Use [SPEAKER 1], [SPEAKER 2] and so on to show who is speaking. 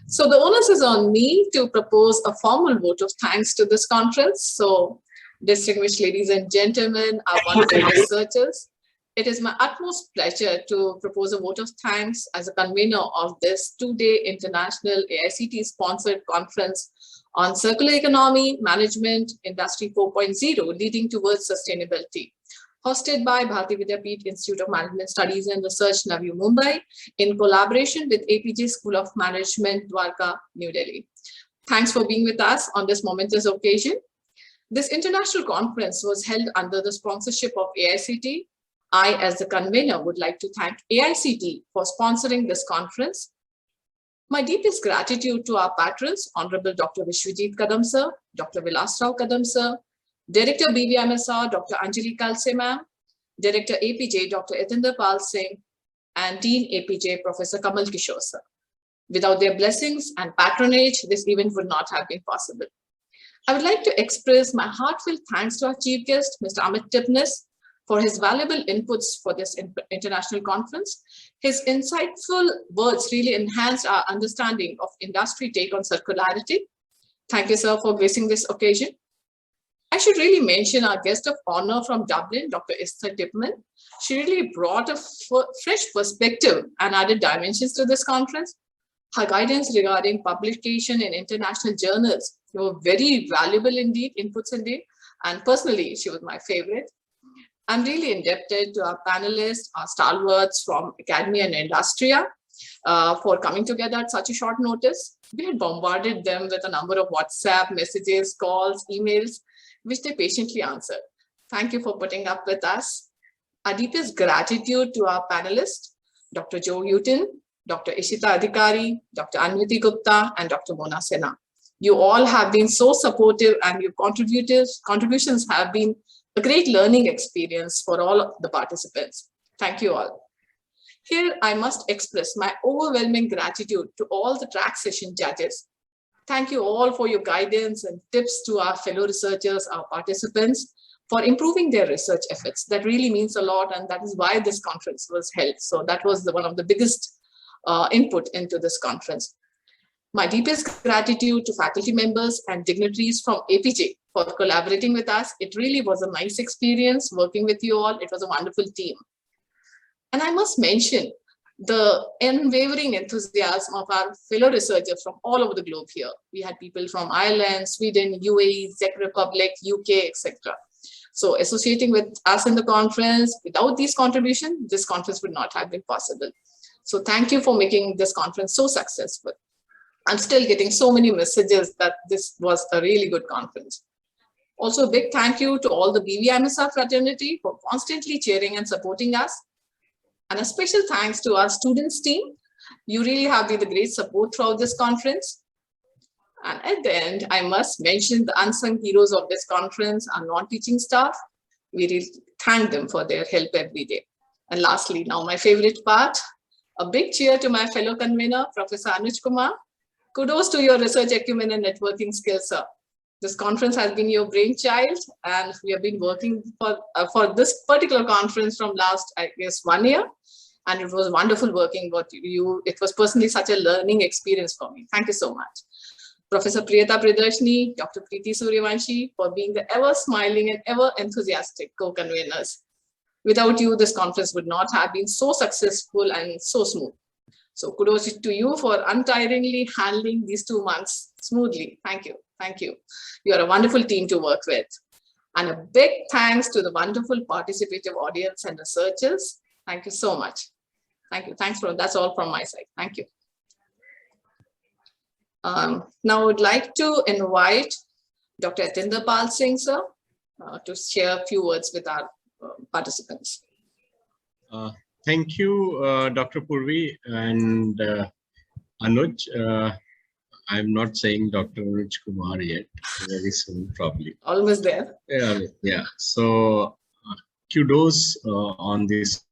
[SPEAKER 1] So the onus is on me to propose a formal vote of thanks to this conference. So distinguished ladies and gentlemen, our wonderful researchers, it is my utmost pleasure to propose a vote of thanks as a convener of this two-day international AICTE-sponsored conference on circular economy, management, industry 4.0, leading towards sustainability, hosted by Bharati Vidyapeeth Institute of Management Studies and Research, Navi Mumbai, in collaboration with APJ School of Management, Dwarka, New Delhi. Thanks for being with us on this momentous occasion. This international conference was held under the sponsorship of AICTE. I, as the convener, would like to thank AICTE for sponsoring this conference. My deepest gratitude to our patrons, Honorable Dr. Vishwajit Kadam Sir, Dr. Vilas Rao Kadam Sir, Director BVMSR, Dr. Anjali Kalse Ma'am, Director APJ, Dr. Yatinder Pal Singh, and Dean APJ, Professor Kamal Kishore Sir. Without their blessings and patronage, this event would not have been possible. I would like to express my heartfelt thanks to our chief guest, Mr. Amit Tipnis, for his valuable inputs for this international conference. His insightful words really enhanced our understanding of industry take on circularity. Thank you, sir, for gracing this occasion. I should really mention our guest of honor from Dublin, Dr. Esther Tipman. She really brought a fresh perspective and added dimensions to this conference. Her guidance regarding publication in international journals were very valuable indeed, inputs indeed, and personally, she was my favorite. I'm really indebted to our panelists, our stalwarts from academia and industria for coming together at such a short notice. We had bombarded them with a number of WhatsApp messages, calls, emails, which they patiently answered. Thank you for putting up with us. Our deepest gratitude to our panelists, Dr. Joe Houghton, Dr. Ishita Adhikari, Dr. Anviti Gupta, and Dr. Mona Sena. You all have been so supportive, and your contributions have been a great learning experience for all the participants. Thank you all. Here, I must express my overwhelming gratitude to all the track session judges. Thank you all for your guidance and tips to our fellow researchers, our participants, for improving their research efforts. That really means a lot, and that is why this conference was held. So that was one of the biggest input into this conference. My deepest gratitude to faculty members and dignitaries from APJ for collaborating with us. It really was a nice experience working with you all. It was a wonderful team. And I must mention the unwavering enthusiasm of our fellow researchers from all over the globe here. We had people from Ireland, Sweden, UAE, Czech Republic, UK, etc. So associating with us in the conference, without these contributions, this conference would not have been possible. So thank you for making this conference so successful. I'm still getting so many messages that this was a really good conference. Also, a big thank you to all the BVMSR fraternity for constantly cheering and supporting us. And a special thanks to our students team. You really have been the great support throughout this conference. And at the end, I must mention the unsung heroes of this conference, our non-teaching staff. We really thank them for their help every day. And lastly, now my favorite part, a big cheer to my fellow convener, Professor Anuj Kumar. Kudos to your research acumen and networking skills, sir. This conference has been your brainchild, and we have been working for this particular conference from last, I guess, 1 year. And it was wonderful working with you. It was personally such a learning experience for me. Thank you so much. Professor Priyata Pridarshini, Dr. Preeti Suryavanshi, for being the ever smiling and ever enthusiastic co-conveners. Without you, this conference would not have been so successful and so smooth. So kudos to you for untiringly handling these 2 months smoothly. Thank you. Thank you. You are a wonderful team to work with. And a big thanks to the wonderful participative audience and researchers. Thank you so much. Thank you. That's all from my side. Thank you. Now I would like to invite Dr. Yatinder Pal Singh, sir, to share a few words with our participants.
[SPEAKER 2] Thank you, Dr. Purvi and Anuj. I'm not saying Dr. Anuj Kumar yet, very soon probably.
[SPEAKER 1] Almost there.
[SPEAKER 2] Yeah. So kudos on this